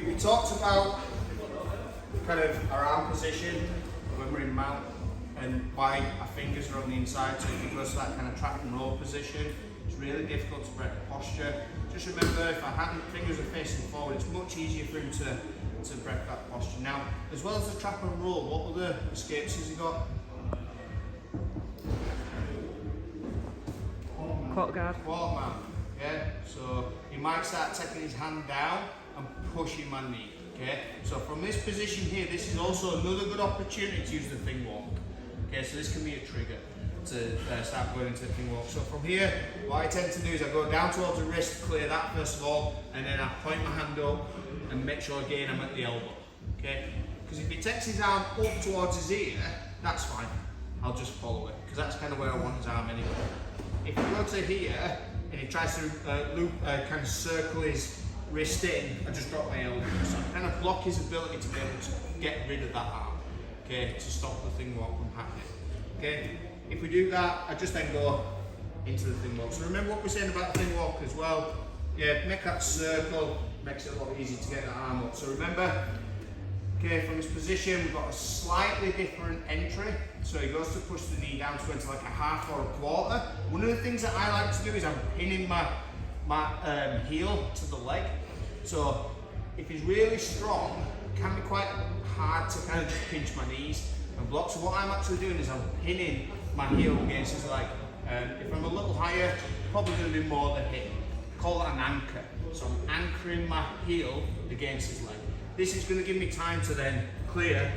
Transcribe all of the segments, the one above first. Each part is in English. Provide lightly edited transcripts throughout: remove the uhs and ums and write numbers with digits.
We talked about kind of our arm position when we're in mount and why our fingers are on the inside, so if you go to that kind of trap and roll position, it's really difficult to break the posture. Just remember, if our fingers are facing forward, it's much easier for him to break that posture. Now, as well as the trap and roll, what other escapes has he got? Quarter guard. Quarter mount, yeah? So he might start taking his hand down and pushing my knee, okay? So from this position here, this is also another good opportunity to use the thing walk. Okay, so this can be a trigger to start going into the thing walk. So from here, what I tend to do is I go down towards the wrist, clear that first of all, and then I point my hand up and make sure again I'm at the elbow, okay? Because if he takes his arm up towards his ear, that's fine. I'll just follow it, because that's kind of where I want his arm anyway. If he goes to here, and he tries to kind of circle his wrist in, I just drop my elbow. So I kind of block his ability to be able to get rid of that arm, okay, to stop the thing walk from happening. Okay, if we do that, I just then go into the thing walk. So remember what we're saying about the thing walk as well. Yeah, make that circle, makes it a lot easier to get that arm up. So remember, okay, from this position, we've got a slightly different entry. So he goes to push the knee down to into like a half or a quarter. One of the things that I like to do is I'm pinning my heel to the leg. So if he's really strong, it can be quite hard to kind of just pinch my knees and block. So what I'm actually doing is I'm pinning my heel against his leg. If I'm a little higher, probably going to do more than hit. Call that an anchor. So I'm anchoring my heel against his leg. This is going to give me time to then clear,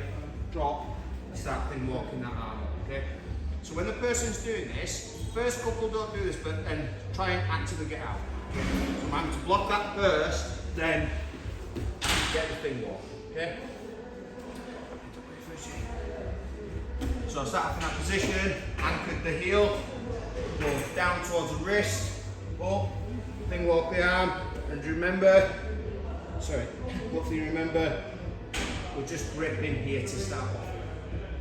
drop, start thing walking that arm up, okay? So when the person's doing this, first couple don't do this, but and try and actively get out. Okay? So I'm having to block that first, then get the thing walk, okay? So I start in that position, anchored the heel, go down towards the wrist, up, thing walk the arm, and remember, hopefully you remember, we're just gripping here to start off.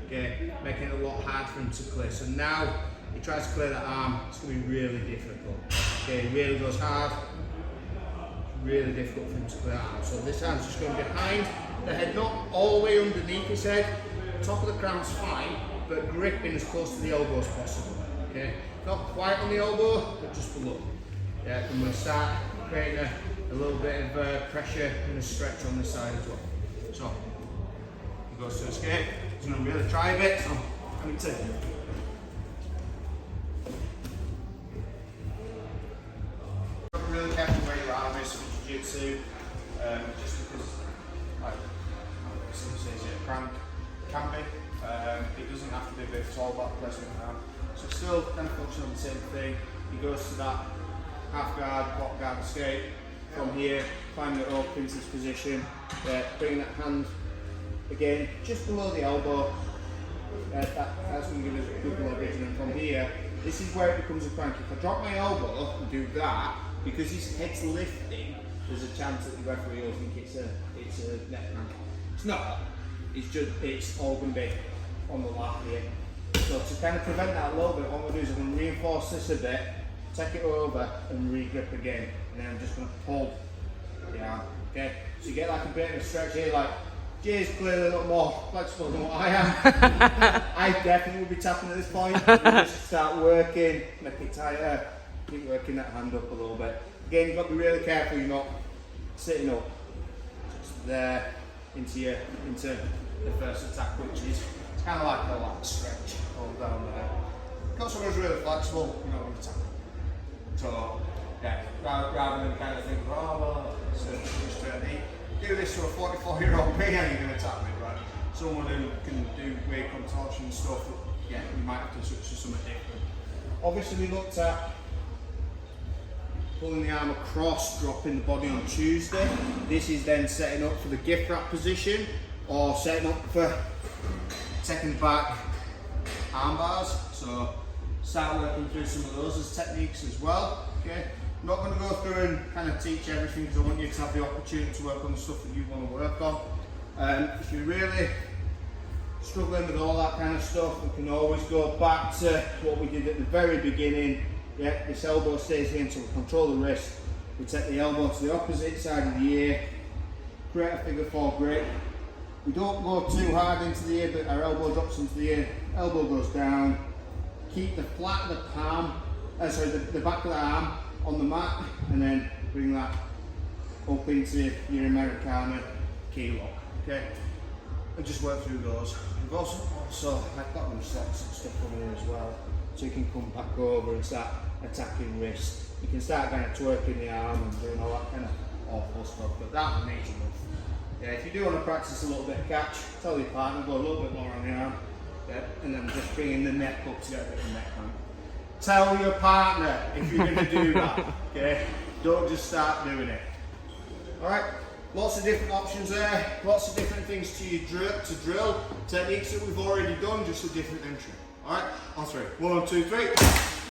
Okay, making it a lot harder for him to clear. So now he tries to clear that arm, it's going to be really difficult. Okay, he really goes hard, really difficult for him to clear that arm. So this arm's just going behind the head, not all the way underneath his head. Top of the crown's fine, but gripping as close to the elbow as possible. Okay, not quite on the elbow, but just below. Yeah, and we'll start creating a little bit of pressure and a stretch on this side as well. So he goes to escape. He's going to really try a bit. So I need to. Really careful where your arm is for jiu-jitsu, just because, like someone says, it can be. It doesn't have to be, but it's all about the placement of the arm. So still kind of focusing on the same thing. He goes to that half guard, quarter guard escape. From here, climbing it up into this position, bringing that hand again just below the elbow. That's going to give us a good leverage. And from here, this is where it becomes a crank. If I drop my elbow and do that, because his head's lifting, there's a chance that the referee will think it's a neck crank. It's not. It's all going to be on the lap here. So to kind of prevent that a little bit, what I'm going to do is I'm going to reinforce this a bit, take it over and re-grip again, and then I'm just going to pull the arm. Okay, so you get like a bit of a stretch here. Like Jay's clearly a little more flexible than what I am. I definitely will be tapping at this point. We'll just start working, make it tighter, keep working that hand up a little bit. Again, you've got to be really careful you're not sitting up just there into the first attack, which is it's kind of like a lat stretch all down there. Because someone's really flexible, you know what to tap. So yeah, rather than kind of think, oh well, it's just do this to a 44-year-old me, and you're going to tap me, right? Someone who can do weight contortion stuff, yeah, you might have to switch to something different. Obviously, we looked at pulling the arm across, dropping the body on Tuesday. This is then setting up for the gift wrap position, or setting up for taking back arm bars. So start working through some of those as techniques as well. Okay, I'm not going to go through and kind of teach everything because I want you to have the opportunity to work on the stuff that you want to work on. If you're really struggling with all that kind of stuff, we can always go back to what we did at the very beginning. Yeah, this elbow stays here until we control the wrist. We take the elbow to the opposite side of the ear, create a figure 4 grip. We don't go too hard into the ear, but our elbow drops into the ear, elbow goes down. Keep the flat of the palm, the back of the arm on the mat, and then bring that up into your Americana key lock, okay? And just work through those. We've also I've got them slots and stuff on here as well, so you can come back over and start attacking wrist. You can start kind of twerking the arm and doing all that kind of awful stuff, but that one needs enough. Yeah, if you do want to practice a little bit of catch, tell your partner, go a little bit more on the arm, yeah, and then just bringing the neck up to get a bit of neck cramp. Tell your partner if you're going to do that, okay? Don't just start doing it. Alright, lots of different options there, lots of different things to drill, techniques that we've already done, just a different entry. Alright, on 3. 1, 2, 3.